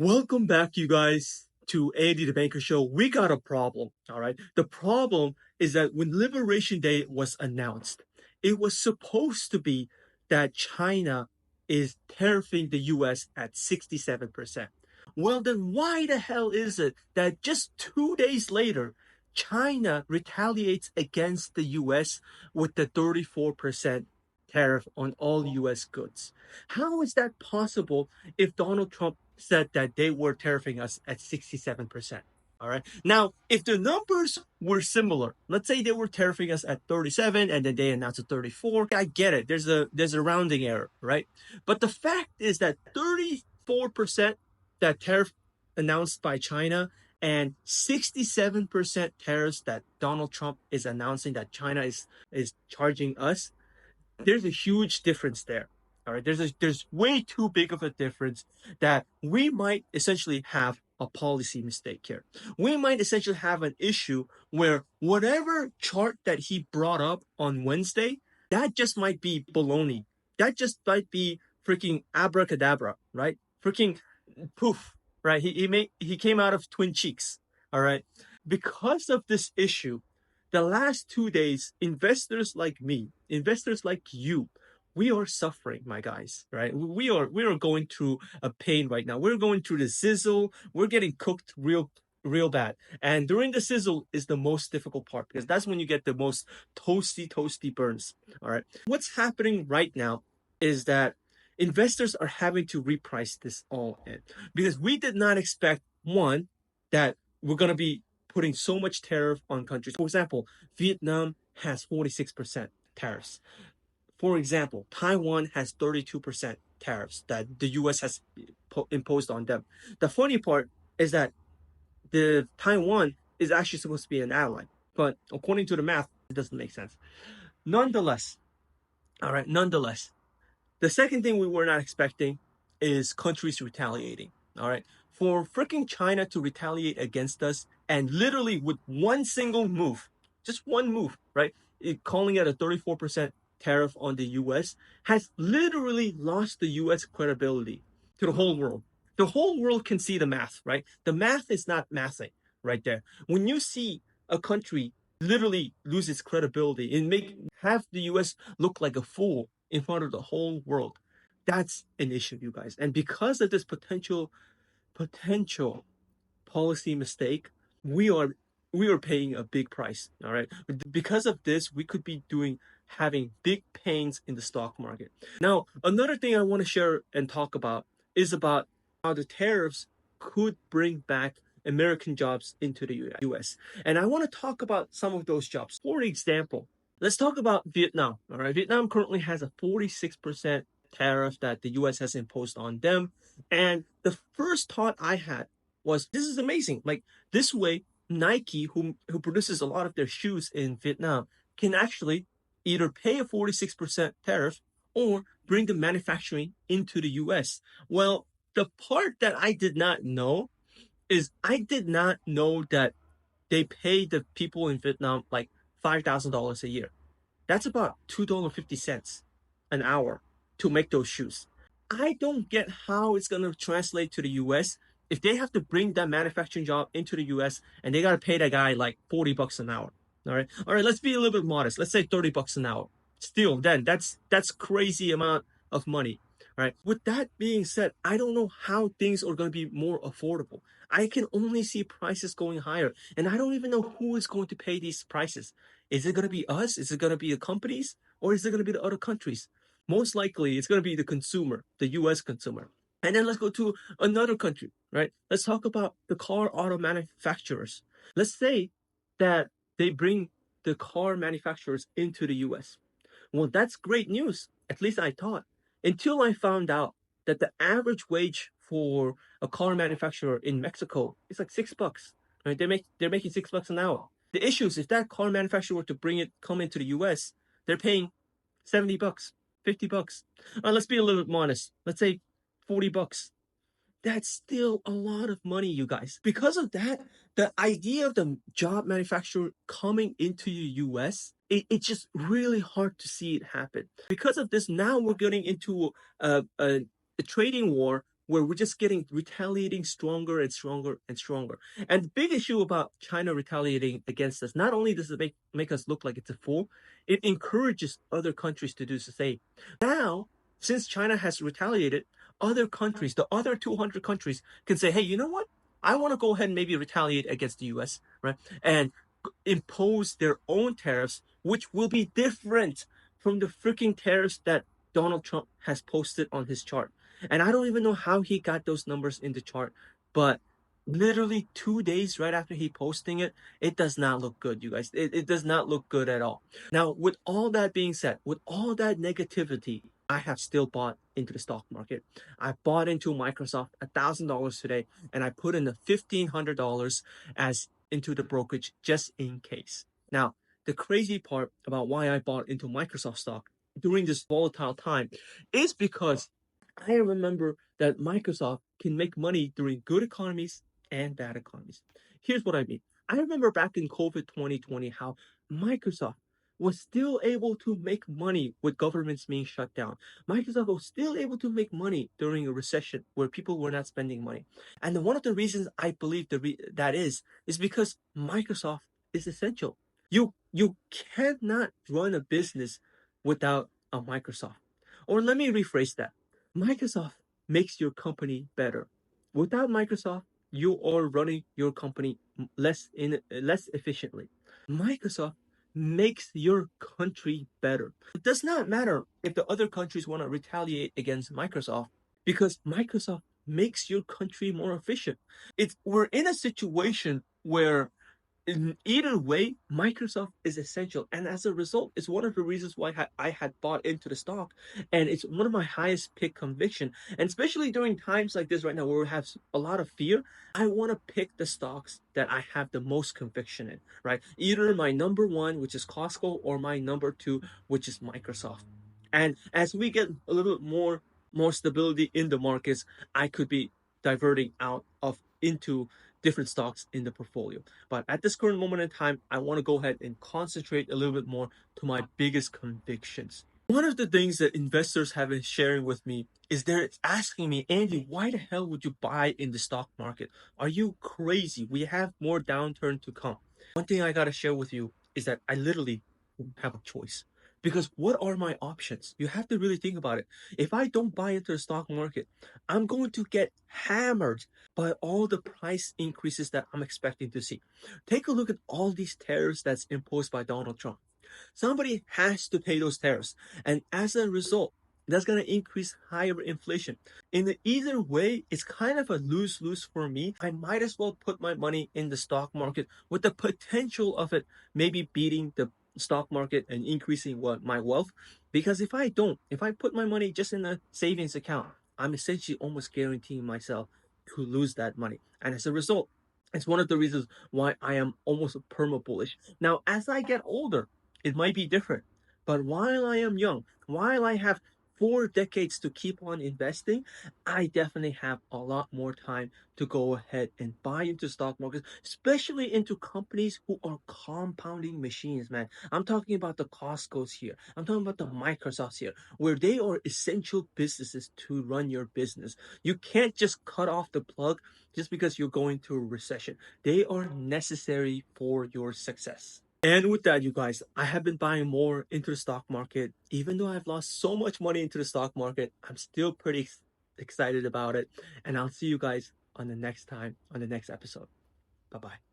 Welcome back, you guys, to Andy the Banker Show. We got a problem, all right? The problem is that when Liberation Day was announced, it was supposed to be that China is tariffing the US at 67%. Well, then why the hell is it that just 2 days later, China retaliates against the US with the 34% tariff on all US goods? How is that possible if Donald Trump said that they were tariffing us at 67%? All right. Now, if the numbers were similar, let's say they were tariffing us at 37 and then they announced a 34, I get it. There's a rounding error, right? But the fact is that 34% that tariff announced by China and 67% tariffs that Donald Trump is announcing that China is charging us, there's a huge difference there. All right, there's way too big of a difference that we might essentially have a policy mistake here. We might essentially have an issue where whatever chart that he brought up on Wednesday, that just might be baloney. That just might be freaking abracadabra, right? Freaking poof, right? He came out of twin cheeks. All right. Because of this issue, the last 2 days, investors like me, investors like you, we are suffering, my guys, right? We are going through a pain right now. We're going through the sizzle. We're getting cooked real bad. And during the sizzle is the most difficult part because that's when you get the most toasty burns. All right. What's happening right now is that investors are having to reprice this all in because we did not expect one that we're going to be putting so much tariff on countries. For example, Vietnam has 46% tariffs. For example, Taiwan has 32% tariffs that the US has imposed on them. The funny part is that the Taiwan is actually supposed to be an ally, but according to the math, it doesn't make sense. Nonetheless, all right, the second thing we were not expecting is countries retaliating. All right. For freaking China to retaliate against us and literally with one single move, just one move, right? Calling it a 34% tariff on the US has literally lost the US credibility to the whole world. The whole world can see the math, right? The math is not mathing right there. When you see a country literally lose its credibility and have the US look like a fool in front of the whole world, that's an issue, you guys. And because of this potential policy mistake, we are paying a big price. All right. Because of this, we could be having big pains in the stock market. Now, another thing I want to share and talk about is about how the tariffs could bring back American jobs into the US. And I want to talk about some of those jobs. For example, let's talk about Vietnam. All right. Vietnam currently has a 46% tariff that the US has imposed on them. And the first thought I had was, this is amazing. Like this way, Nike, who produces a lot of their shoes in Vietnam, can actually either pay a 46% tariff or bring the manufacturing into the US. Well, the part that I did not know is I did not know that they pay the people in Vietnam like $5,000 a year. That's about $2.50 an hour to make those shoes. I don't get how it's going to translate to the US if they have to bring that manufacturing job into the US and they got to pay that guy like $40 an hour. All right, let's be a little bit modest. Let's say $30 an hour. Still, then that's crazy amount of money. All right. With that being said, I don't know how things are going to be more affordable. I can only see prices going higher, and I don't even know who is going to pay these prices. Is it going to be us? Is it going to be the companies? Or is it going to be the other countries? Most likely, it's going to be the consumer, the US consumer. And then let's go to another country, right? Let's talk about the car auto manufacturers. Let's say that they bring the car manufacturers into the US. Well, that's great news. At least I thought. Until I found out that the average wage for a car manufacturer in Mexico is like $6. Right? They're making $6 an hour. The issue is if that car manufacturer were to come into the US, they're paying $70, $50. Let's be a little bit modest. Let's say $40. That's still a lot of money, you guys. Because of that, the idea of the job manufacturer coming into the US, it's just really hard to see it happen. Because of this, now we're getting into a trading war where we're just getting retaliating stronger and stronger and stronger. And the big issue about China retaliating against us, not only does it make us look like it's a fool, it encourages other countries to do the same. Now, since China has retaliated, other countries, the other 200 countries, can say, hey, you know what? I want to go ahead and maybe retaliate against the US, right? And impose their own tariffs, which will be different from the freaking tariffs that Donald Trump has posted on his chart. And I don't even know how he got those numbers in the chart, but literally 2 days right after he posting it, it does not look good, you guys. It does not look good at all. Now, with all that being said, with all that negativity, I have still bought into the stock market. I bought into Microsoft $1,000 today, and I put in the $1,500 as into the brokerage just in case. Now, the crazy part about why I bought into Microsoft stock during this volatile time is because I remember that Microsoft can make money during good economies and bad economies. Here's what I mean. I remember back in COVID 2020 how Microsoft was still able to make money with governments being shut down. Microsoft was still able to make money during a recession where people were not spending money. And one of the reasons I believe that is because Microsoft is essential. You cannot run a business without a Microsoft. Or let me rephrase that. Microsoft makes your company better. Without Microsoft, you are running your company less efficiently. Microsoft makes your country better. It does not matter if the other countries want to retaliate against Microsoft because Microsoft makes your country more efficient. We're in a situation where in either way, Microsoft is essential. And as a result, it's one of the reasons why I had bought into the stock. And it's one of my highest pick conviction. And especially during times like this right now where we have a lot of fear, I want to pick the stocks that I have the most conviction in, right? Either my number one, which is Costco, or my number two, which is Microsoft. And as we get a little bit more stability in the markets, I could be diverting out of into different stocks in the portfolio. But at this current moment in time, I want to go ahead and concentrate a little bit more to my biggest convictions. One of the things that investors have been sharing with me is they're asking me, Andy, why the hell would you buy in the stock market? Are you crazy? We have more downturn to come. One thing I got to share with you is that I literally have a choice. Because what are my options? You have to really think about it. If I don't buy into the stock market, I'm going to get hammered by all the price increases that I'm expecting to see. Take a look at all these tariffs that's imposed by Donald Trump. Somebody has to pay those tariffs. And as a result, that's going to increase higher inflation. In the either way, it's kind of a lose-lose for me. I might as well put my money in the stock market with the potential of it maybe beating the stock market and increasing my wealth. Because if I put my money just in a savings account, I'm essentially almost guaranteeing myself to lose that money. And as a result, it's one of the reasons why I am almost perma bullish. Now, as I get older, it might be different. But while I am young, while I have 4 decades to keep on investing, I definitely have a lot more time to go ahead and buy into stock markets, especially into companies who are compounding machines, man. I'm talking about the Costco's here. I'm talking about the Microsofts here, where they are essential businesses to run your business. You can't just cut off the plug just because you're going through a recession. They are necessary for your success. And with that, you guys, I have been buying more into the stock market. Even though I've lost so much money into the stock market, I'm still pretty excited about it. And I'll see you guys on the next time, on the next episode. Bye bye.